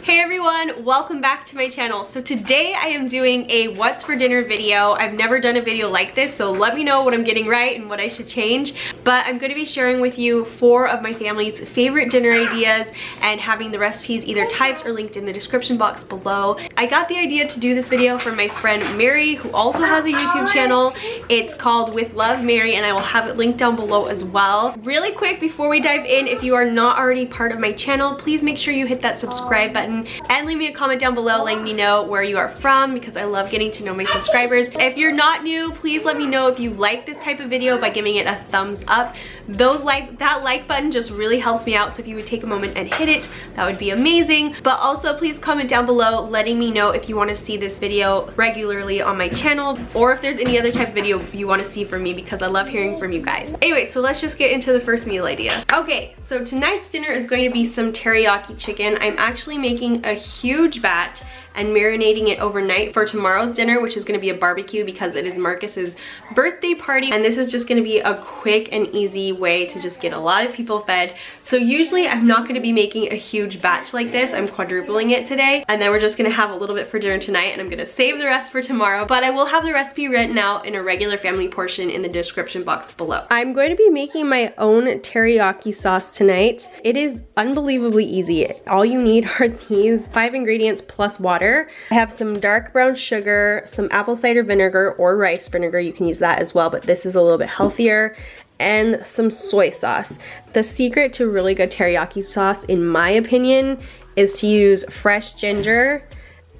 Hey everyone, welcome back to my channel. So today I am doing a what's for dinner video. I've never done a video like this, so let me know what I'm getting right and what I should change. But I'm going to be sharing with you 4 of my family's favorite dinner ideas and having the recipes either typed or linked in the description box below. I got the idea to do this video from my friend Mary, who also has a YouTube channel. It's called With Love Mary, and I will have it linked down below as well. Really quick before we dive in, if you are not already part of my channel, please make sure you hit that subscribe button and leave me a comment down below letting me know where you are from, because I love getting to know my subscribers. If you're not new, please let me know if you like this type of video by giving it a thumbs up. That like button just really helps me out, so if you would take a moment and hit it, that would be amazing. But also please comment down below letting me know if you want to see this video regularly on my channel, or if there's any other type of video you want to see from me, because I love hearing from you guys. Anyway, so let's just get into the first meal idea. Okay, so tonight's dinner is going to be some teriyaki chicken. I'm actually making a huge batch and marinating it overnight for tomorrow's dinner, which is going to be a barbecue because it is Marcus's birthday party, and this is just going to be a quick and easy way to just get a lot of people fed. So usually I'm not going to be making a huge batch like this. I'm quadrupling it today, and then we're just going to have a little bit for dinner tonight, and I'm going to save the rest for tomorrow. But I will have the recipe written out in a regular family portion in the description box below. I'm going to be making my own teriyaki sauce tonight. It is unbelievably easy. All you need are these 5 ingredients plus water. I have some dark brown sugar, some apple cider vinegar or rice vinegar, you can use that as well, but this is a little bit healthier, and some soy sauce. The secret to really good teriyaki sauce, in my opinion, is to use fresh ginger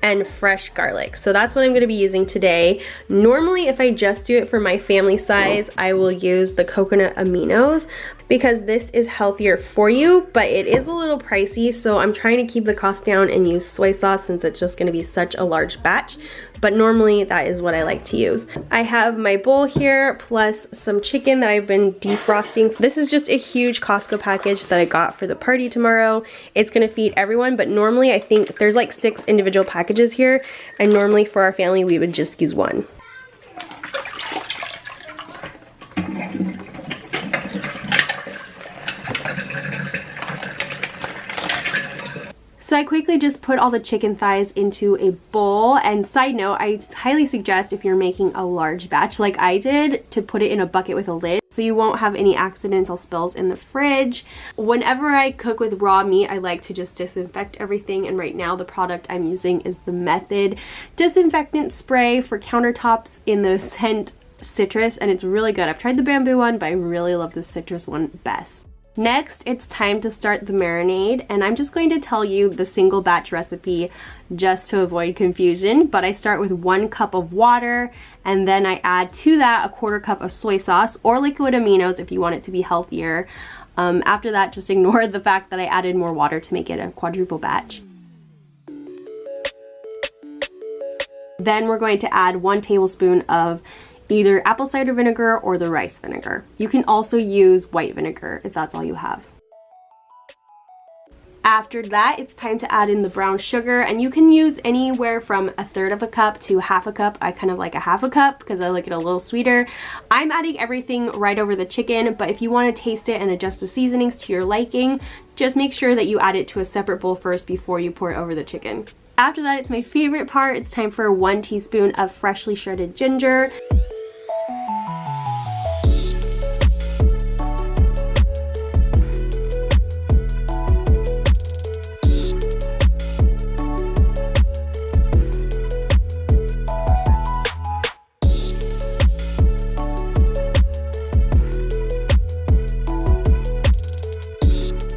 and fresh garlic. So that's what I'm going to be using today. Normally, if I just do it for my family size, I will use the coconut aminos, because this is healthier for you, but it is a little pricey, so I'm trying to keep the cost down and use soy sauce since it's just going to be such a large batch. But normally that is what I like to use. I have my bowl here plus some chicken that I've been defrosting. This is just a huge Costco package that I got for the party tomorrow. It's gonna feed everyone, but normally I think there's like 6 individual packages here, and normally for our family we would just use 1. So I quickly just put all the chicken thighs into a bowl, and side note, I highly suggest if you're making a large batch like I did to put it in a bucket with a lid so you won't have any accidental spills in the fridge. Whenever I cook with raw meat, I like to just disinfect everything, and right now the product I'm using is the Method disinfectant spray for countertops in the scent citrus, and it's really good. I've tried the bamboo one, but I really love the citrus one best. Next, it's time to start the marinade, and I'm just going to tell you the single batch recipe just to avoid confusion, but I start with 1 cup of water, and then I add to that a 1/4 cup of soy sauce or liquid aminos if you want it to be healthier. After that, just ignore the fact that I added more water to make it a quadruple batch. Then we're going to add 1 tablespoon of either apple cider vinegar or the rice vinegar. You can also use white vinegar if that's all you have. After that, it's time to add in the brown sugar, and you can use anywhere from 1/3 cup to 1/2 cup. I kind of like 1/2 cup because I like it a little sweeter. I'm adding everything right over the chicken, but if you want to taste it and adjust the seasonings to your liking, just make sure that you add it to a separate bowl first before you pour it over the chicken. After that, it's my favorite part. It's time for 1 teaspoon of freshly shredded ginger.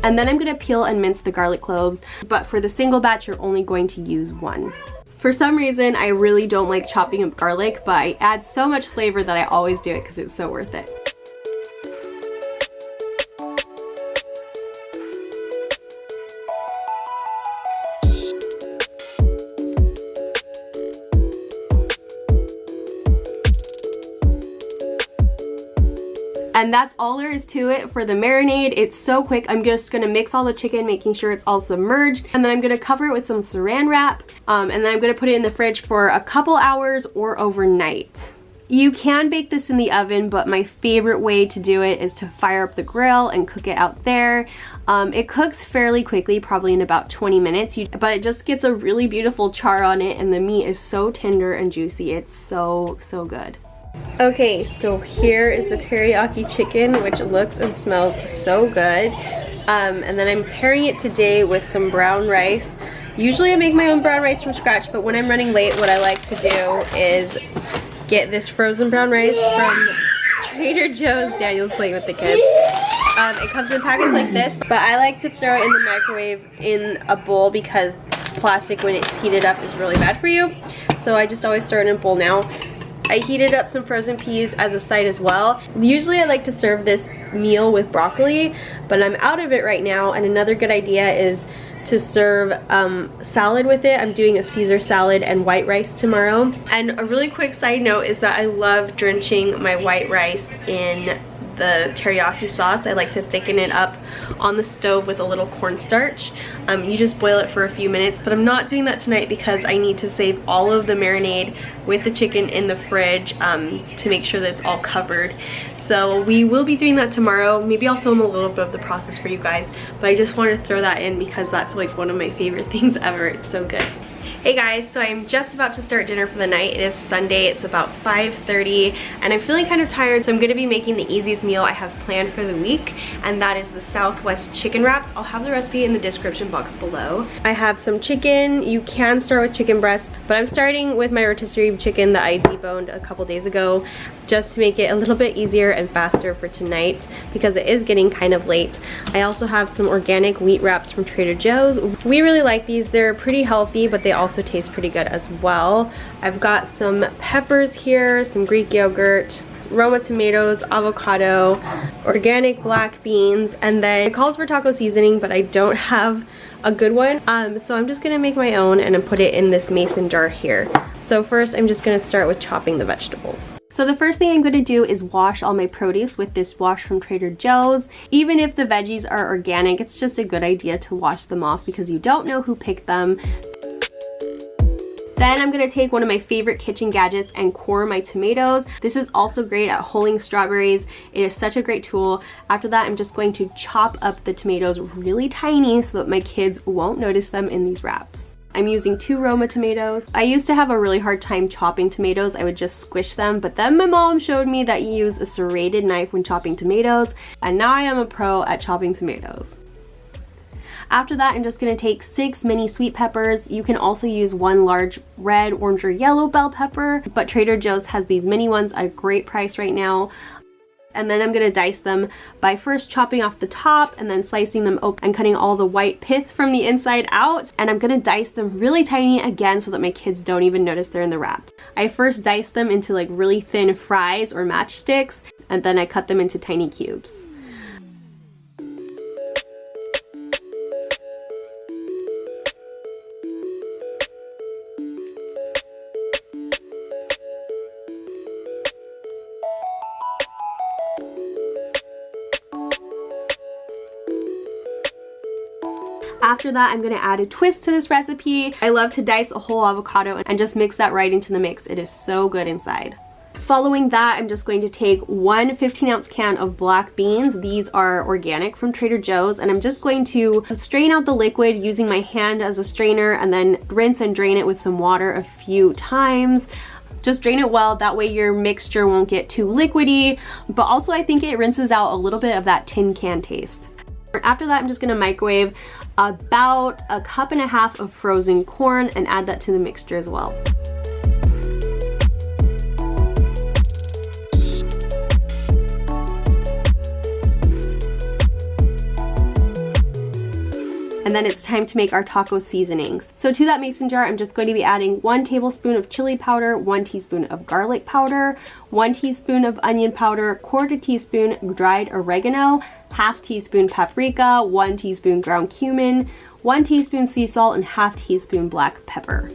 And then I'm going to peel and mince the garlic cloves, but for the single batch you're only going to use 1. For some reason I really don't like chopping up garlic, but I add so much flavor that I always do it because it's so worth it. And that's all there is to it for the marinade. It's so quick. I'm just gonna mix all the chicken, making sure it's all submerged, and then I'm gonna cover it with some saran wrap, and then I'm gonna put it in the fridge for a couple hours or overnight. You can bake this in the oven, but my favorite way to do it is to fire up the grill and cook it out there. It cooks fairly quickly, probably in about 20 minutes, but it just gets a really beautiful char on it, and the meat is so tender and juicy. It's so good. Okay, so here is the teriyaki chicken, which looks and smells so good. And then I'm pairing it today with some brown rice. Usually I make my own brown rice from scratch, but when I'm running late, what I like to do is get this frozen brown rice from Trader Joe's. Daniel's playing with the kids. It comes in packets like this, but I like to throw it in the microwave in a bowl because plastic, when it's heated up, is really bad for you. So I just always throw it in a bowl now. I heated up some frozen peas as a side as well. Usually I like to serve this meal with broccoli, but I'm out of it right now, and another good idea is to serve salad with it. I'm doing a Caesar salad and white rice tomorrow. And a really quick side note is that I love drenching my white rice in the teriyaki sauce. I like to thicken it up on the stove with a little cornstarch. You just boil it for a few minutes, but I'm not doing that tonight because I need to save all of the marinade with the chicken in the fridge to make sure that it's all covered. So we will be doing that tomorrow. Maybe I'll film a little bit of the process for you guys, but I just wanted to throw that in because that's like one of my favorite things ever. It's so good. Hey guys, so I'm just about to start dinner for the night. It is Sunday, it's about 5:30, and I'm feeling kind of tired, so I'm gonna be making the easiest meal I have planned for the week, and that is the Southwest chicken wraps. I'll have the recipe in the description box below. I have some chicken. You can start with chicken breast, but I'm starting with my rotisserie chicken that I deboned a couple days ago, just to make it a little bit easier and faster for tonight because it is getting kind of late. I also have some organic wheat wraps from Trader Joe's. We really like these. They're pretty healthy, but they also taste pretty good as well. I've got some peppers here, some Greek yogurt, Roma tomatoes, avocado, organic black beans, and then it calls for taco seasoning, but I don't have a good one. So I'm just gonna make my own and then put it in this mason jar here. So first I'm just gonna start with chopping the vegetables. So the first thing I'm going to do is wash all my produce with this wash from Trader Joe's. Even if the veggies are organic, it's just a good idea to wash them off because you don't know who picked them. Then I'm going to take one of my favorite kitchen gadgets and core my tomatoes. This is also great at hulling strawberries. It is such a great tool. After that, I'm just going to chop up the tomatoes really tiny so that my kids won't notice them in these wraps. I'm using 2 Roma tomatoes. I used to have a really hard time chopping tomatoes. I would just squish them, but then my mom showed me that you use a serrated knife when chopping tomatoes, and now I am a pro at chopping tomatoes. After that, I'm just gonna take 6 mini sweet peppers. You can also use 1 large red, orange, or yellow bell pepper, but Trader Joe's has these mini ones at a great price right now. And then I'm gonna dice them by first chopping off the top and then slicing them open and cutting all the white pith from the inside out. And I'm gonna dice them really tiny again so that my kids don't even notice they're in the wraps. I first dice them into like really thin fries or matchsticks, and then I cut them into tiny cubes. After that, I'm gonna add a twist to this recipe. I love to dice a whole avocado and just mix that right into the mix. It is so good inside. Following that, I'm just going to take 1 15-ounce can of black beans. These are organic from Trader Joe's, and I'm just going to strain out the liquid using my hand as a strainer and then rinse and drain it with some water a few times. Just drain it well, that way your mixture won't get too liquidy, but also I think it rinses out a little bit of that tin can taste. After that, I'm just gonna microwave about 1.5 cups of frozen corn and add that to the mixture as well. And then it's time to make our taco seasonings. So to that mason jar, I'm just going to be adding 1 tablespoon of chili powder, 1 teaspoon of garlic powder, 1 teaspoon of onion powder, 1/4 teaspoon dried oregano, 1/2 teaspoon paprika, 1 teaspoon ground cumin, 1 teaspoon sea salt, and 1/2 teaspoon black pepper.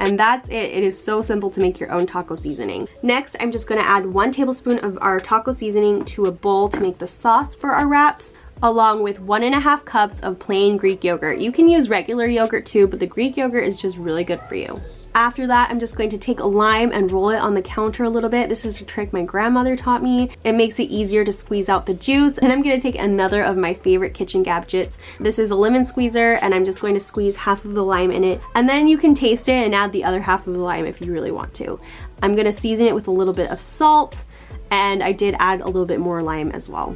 And that's it. It is so simple to make your own taco seasoning. Next, I'm just gonna add 1 tablespoon of our taco seasoning to a bowl to make the sauce for our wraps, along with 1.5 cups of plain Greek yogurt. You can use regular yogurt too, but the Greek yogurt is just really good for you. After that, I'm just going to take a lime and roll it on the counter a little bit. This is a trick my grandmother taught me. It makes it easier to squeeze out the juice. And I'm gonna take another of my favorite kitchen gadgets. This is a lemon squeezer, and I'm just going to squeeze half of the lime in it. And then you can taste it and add the other half of the lime if you really want to. I'm gonna season it with a little bit of salt, and I did add a little bit more lime as well.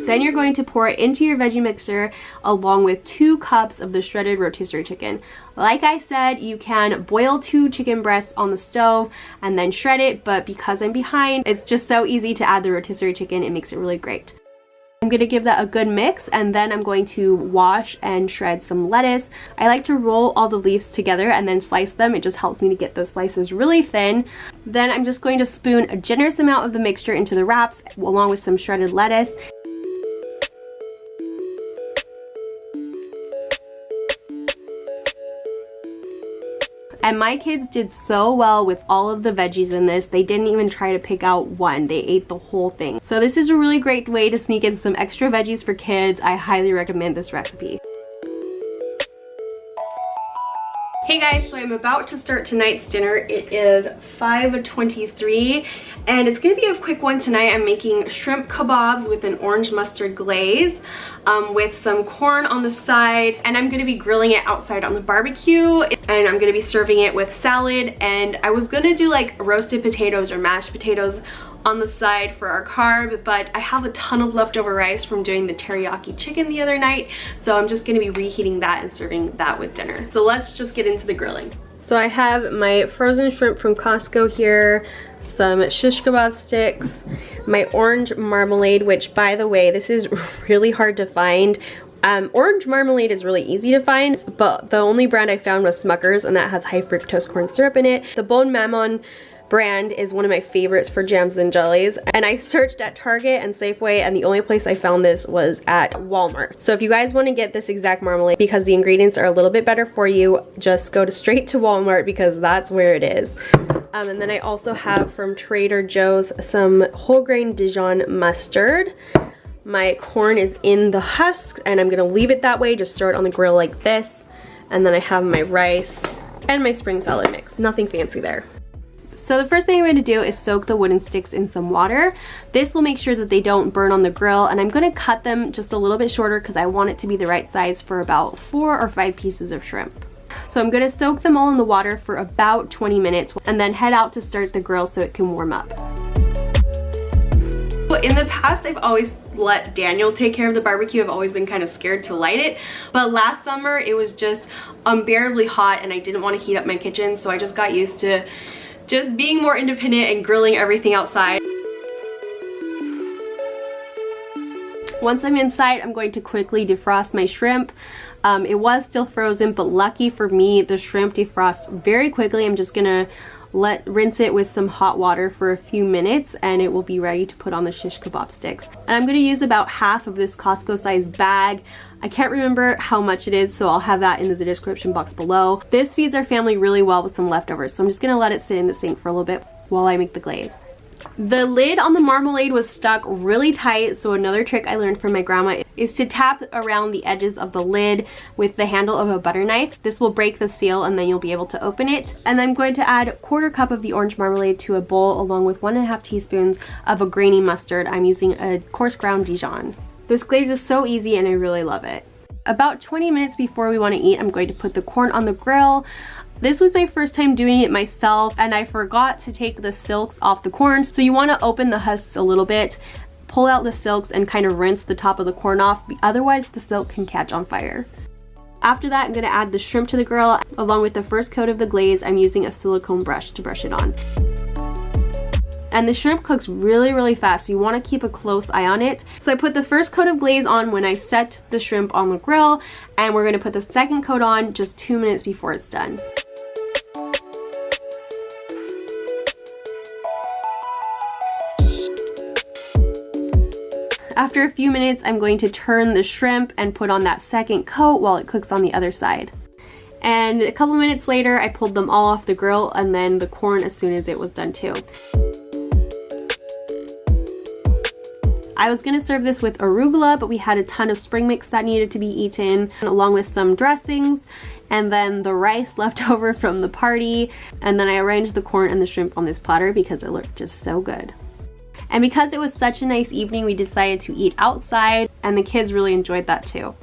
Then you're going to pour it into your veggie mixer along with 2 cups of the shredded rotisserie chicken. Like I said, you can boil 2 chicken breasts on the stove and then shred it, but because I'm behind, it's just so easy to add the rotisserie chicken. It makes it really great. I'm going to give that a good mix, and then I'm going to wash and shred some lettuce. I like to roll all the leaves together and then slice them. It just helps me to get those slices really thin. Then I'm just going to spoon a generous amount of the mixture into the wraps along with some shredded lettuce. And my kids did so well with all of the veggies in this. They didn't even try to pick out one. They ate the whole thing. So this is a really great way to sneak in some extra veggies for kids. I highly recommend this recipe. Hey guys, so I'm about to start tonight's dinner. It is 5:23 and it's gonna be a quick one tonight. I'm making shrimp kebabs with an orange mustard glaze with some corn on the side, and I'm gonna be grilling it outside on the barbecue, and I'm gonna be serving it with salad. And I was gonna do like roasted potatoes or mashed potatoes on the side for our carb, but I have a ton of leftover rice from doing the teriyaki chicken the other night, so I'm just gonna be reheating that and serving that with dinner. So let's just get into the grilling. So I have my frozen shrimp from Costco here, some shish kebab sticks, my orange marmalade, which by the way, this is really hard to find. Orange marmalade is really easy to find, but the only brand I found was Smucker's, and that has high fructose corn syrup in it. The Bon Mammon brand is one of my favorites for jams and jellies, and I searched at Target and Safeway, and the only place I found this was at Walmart. So if you guys want to get this exact marmalade because the ingredients are a little bit better for you, just go straight to Walmart because that's where it is. And then I also have from Trader Joe's some whole grain Dijon mustard. My corn is in the husk, and I'm gonna leave it that way, just throw it on the grill like this. And then I have my rice and my spring salad mix, nothing fancy there. So the first thing I'm going to do is soak the wooden sticks in some water. This will make sure that they don't burn on the grill, and I'm going to cut them just a little bit shorter because I want it to be the right size for about 4 or 5 pieces of shrimp. So I'm going to soak them all in the water for about 20 minutes and then head out to start the grill so it can warm up. In the past, I've always let Daniel take care of the barbecue. I've always been kind of scared to light it, but last summer it was just unbearably hot and I didn't want to heat up my kitchen, so I just got used to just being more independent and grilling everything outside. Once I'm inside, I'm going to quickly defrost my shrimp. It was still frozen, but lucky for me, the shrimp defrosts very quickly. I'm just gonna rinse it with some hot water for a few minutes, and it will be ready to put on the shish kebab sticks. And I'm gonna use about half of this Costco sized bag. I can't remember how much it is, so I'll have that in the description box below. This feeds our family really well with some leftovers, so I'm just gonna let it sit in the sink for a little bit while I make the glaze. The lid on the marmalade was stuck really tight, so another trick I learned from my grandma is to tap around the edges of the lid with the handle of a butter knife. This will break the seal and then you'll be able to open it. And I'm going to add 1/4 cup of the orange marmalade to a bowl along with 1.5 teaspoons of a grainy mustard. I'm using a coarse ground Dijon. This glaze is so easy and I really love it. About 20 minutes before we want to eat, I'm going to put the corn on the grill. This was my first time doing it myself, and I forgot to take the silks off the corn. So you want to open the husks a little bit, pull out the silks, and kind of rinse the top of the corn off. Otherwise, the silk can catch on fire. After that, I'm going to add the shrimp to the grill. Along with the first coat of the glaze, I'm using a silicone brush to brush it on. And the shrimp cooks really, really fast, so you want to keep a close eye on it. So I put the first coat of glaze on when I set the shrimp on the grill, and we're going to put the second coat on just 2 minutes before it's done. After a few minutes, I'm going to turn the shrimp and put on that second coat while it cooks on the other side. And a couple minutes later, I pulled them all off the grill, and then the corn as soon as it was done too. I was gonna serve this with arugula, but we had a ton of spring mix that needed to be eaten, along with some dressings, and then the rice left over from the party, and then I arranged the corn and the shrimp on this platter because it looked just so good. And because it was such a nice evening, we decided to eat outside, and the kids really enjoyed that too.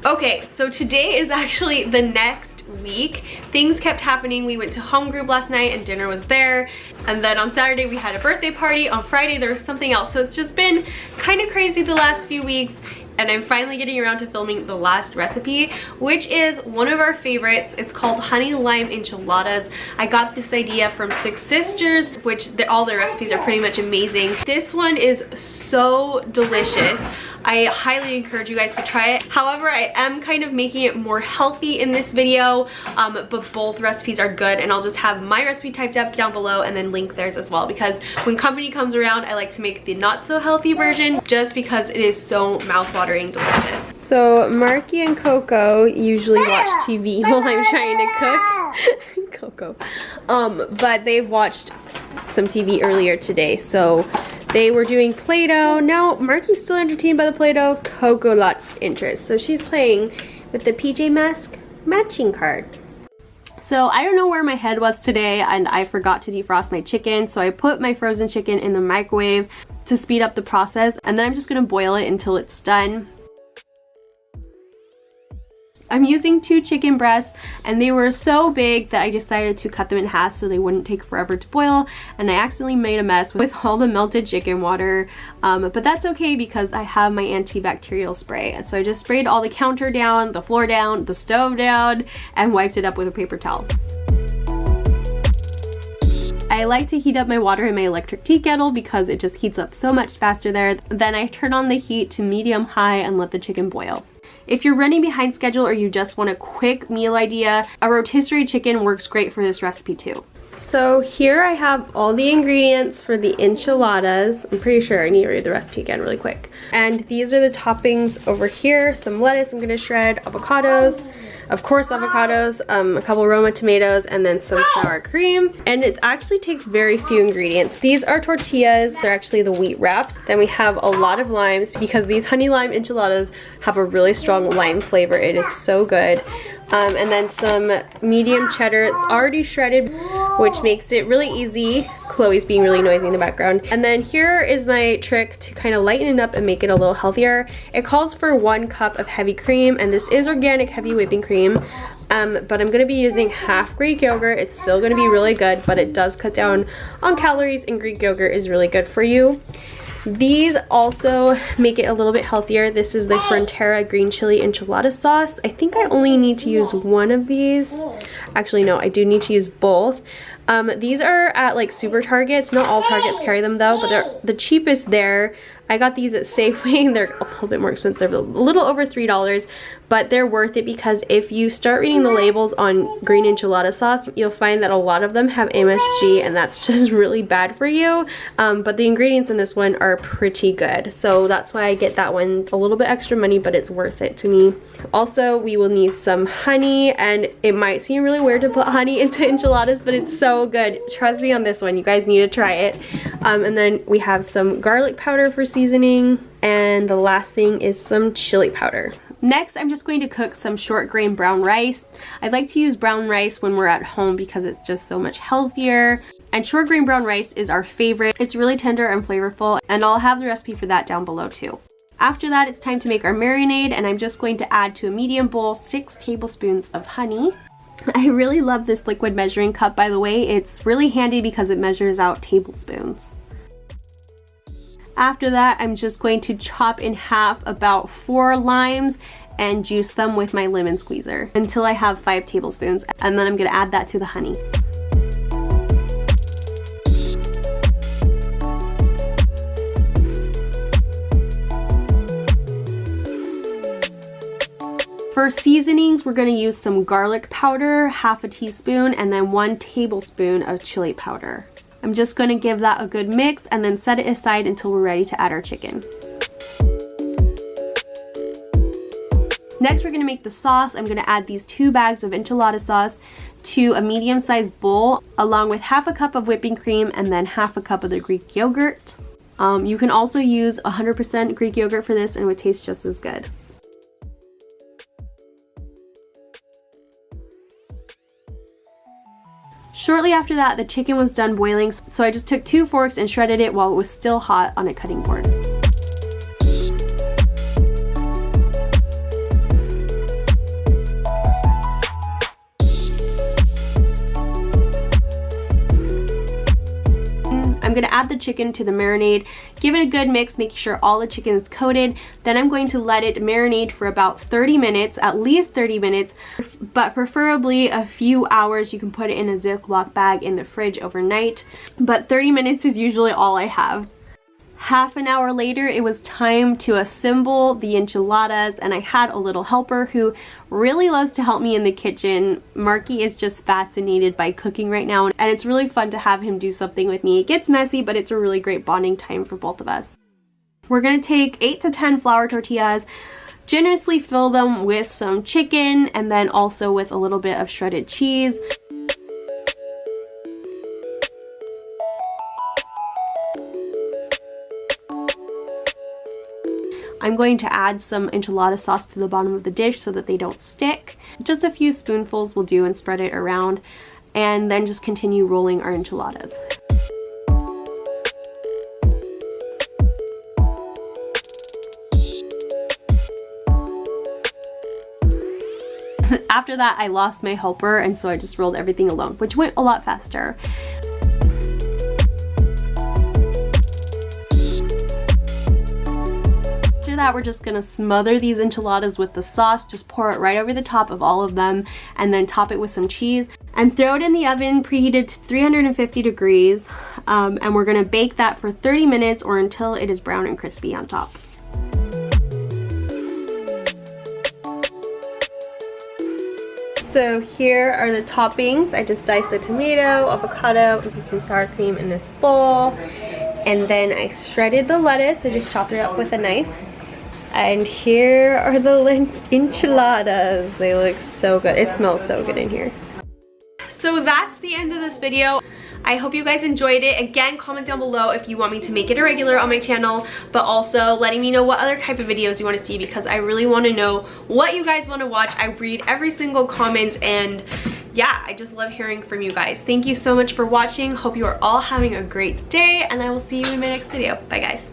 Okay, so today is actually the next week. Things kept happening. We went to home group last night and dinner was there. And then on Saturday we had a birthday party. On Friday there was something else. So it's just been kind of crazy the last few weeks. And I'm finally getting around to filming the last recipe, which is one of our favorites. It's called honey lime enchiladas. I got this idea from Six Sisters, which all their recipes are pretty much amazing. This one is so delicious. I highly encourage you guys to try it. However, I am kind of making it more healthy in this video, but both recipes are good, and I'll just have my recipe typed up down below and then link theirs as well, because when company comes around, I like to make the not so healthy version just because it is so mouth-watering delicious. So Marky and Coco usually watch TV while I'm trying to cook. Coco. But they've watched some TV earlier today, so they were doing Play-Doh. Now Marky's still entertained by the Play-Doh. Coco lost interest, so she's playing with the PJ Masks matching card. So I don't know where my head was today, and I forgot to defrost my chicken, so I put my frozen chicken in the microwave to speed up the process, and then I'm just gonna boil it until it's done. I'm using 2 chicken breasts, and they were so big that I decided to cut them in half so they wouldn't take forever to boil, and I accidentally made a mess with all the melted chicken water, but that's okay because I have my antibacterial spray. And so I just sprayed all the counter down, the floor down, the stove down, and wiped it up with a paper towel. I like to heat up my water in my electric tea kettle because it just heats up so much faster there. Then I turn on the heat to medium-high and let the chicken boil. If you're running behind schedule or you just want a quick meal idea, a rotisserie chicken works great for this recipe too. So here I have all the ingredients for the enchiladas. I'm pretty sure I need to read the recipe again really quick. And these are the toppings over here. Some lettuce I'm gonna shred, avocados, of course avocados, a couple Roma tomatoes, and then some sour cream. And it actually takes very few ingredients. These are tortillas, they're actually the wheat wraps. Then we have a lot of limes because these honey lime enchiladas have a really strong lime flavor. It is so good. And then some medium cheddar. It's already shredded, which makes it really easy. Chloe's being really noisy in the background. And then here is my trick to kind of lighten it up and make it a little healthier. It calls for 1 cup of heavy cream, and this is organic heavy whipping cream. But I'm gonna be using half Greek yogurt. It's still gonna be really good, but it does cut down on calories, and Greek yogurt is really good for you. These also make it a little bit healthier. This is the Frontera green chili enchilada sauce. I think I only need to use 1 of these. Actually, no, I do need to use both. These are at like super Targets. Not all Targets carry them though, but they're the cheapest there. I got these at Safeway. They're a little bit more expensive, a little over $3, but they're worth it because if you start reading the labels on green enchilada sauce, you'll find that a lot of them have MSG, and that's just really bad for you. But the ingredients in this one are pretty good, so that's why I get that one. A little bit extra money, but it's worth it to me. Also, we will need some honey, and it might seem really weird to put honey into enchiladas, but it's so good. Trust me on this one, you guys need to try it. And then we have some garlic powder for seasoning, and the last thing is some chili powder. Next, I'm just going to cook some short grain brown rice. I like to use brown rice when we're at home because it's just so much healthier. And short grain brown rice is our favorite. It's really tender and flavorful, and I'll have the recipe for that down below too. After that, it's time to make our marinade, and I'm just going to add to a medium bowl 6 tablespoons of honey. I really love this liquid measuring cup, by the way. It's really handy because it measures out tablespoons. After that, I'm just going to chop in half about 4 limes and juice them with my lemon squeezer until I have 5 tablespoons, and then I'm gonna add that to the honey. For seasonings, we're gonna use some garlic powder, half a teaspoon, and then 1 tablespoon of chili powder. I'm just gonna give that a good mix and then set it aside until we're ready to add our chicken. Next, we're gonna make the sauce. I'm gonna add these 2 bags of enchilada sauce to a medium-sized bowl, along with half a cup of whipping cream and then half a cup of the Greek yogurt. You can also use 100% Greek yogurt for this and it would taste just as good. Shortly after that, the chicken was done boiling, so I just took 2 forks and shredded it while it was still hot on a cutting board. I'm gonna add the chicken to the marinade, give it a good mix, making sure all the chicken is coated. Then I'm going to let it marinate for about 30 minutes, at least 30 minutes, but preferably a few hours. You can put it in a Ziploc bag in the fridge overnight, but 30 minutes is usually all I have. Half an hour later, it was time to assemble the enchiladas, and I had a little helper who really loves to help me in the kitchen. Marky is just fascinated by cooking right now, and it's really fun to have him do something with me. It gets messy, but it's a really great bonding time for both of us. We're gonna take 8 to 10 flour tortillas, generously fill them with some chicken, and then also with a little bit of shredded cheese. I'm going to add some enchilada sauce to the bottom of the dish so that they don't stick. Just a few spoonfuls will do, and spread it around, and then just continue rolling our enchiladas. After that, I lost my helper, and so I just rolled everything alone, which went a lot faster. After that, we're just gonna smother these enchiladas with the sauce, just pour it right over the top of all of them, and then top it with some cheese and throw it in the oven preheated to 350 degrees, and we're gonna bake that for 30 minutes or until it is brown and crispy on top. So here are the toppings. I just diced the tomato, avocado, and some sour cream in this bowl, and then I shredded the lettuce. I just chopped it up with a knife. And here are the enchiladas. They look so good. It smells so good in here. So that's the end of this video. I hope you guys enjoyed it. Again, comment down below if you want me to make it a regular on my channel, but also letting me know what other type of videos you want to see, because I really want to know what you guys want to watch. I read every single comment, and yeah, I just love hearing from you guys. Thank you so much for watching. Hope you are all having a great day, and I will see you in my next video. Bye guys.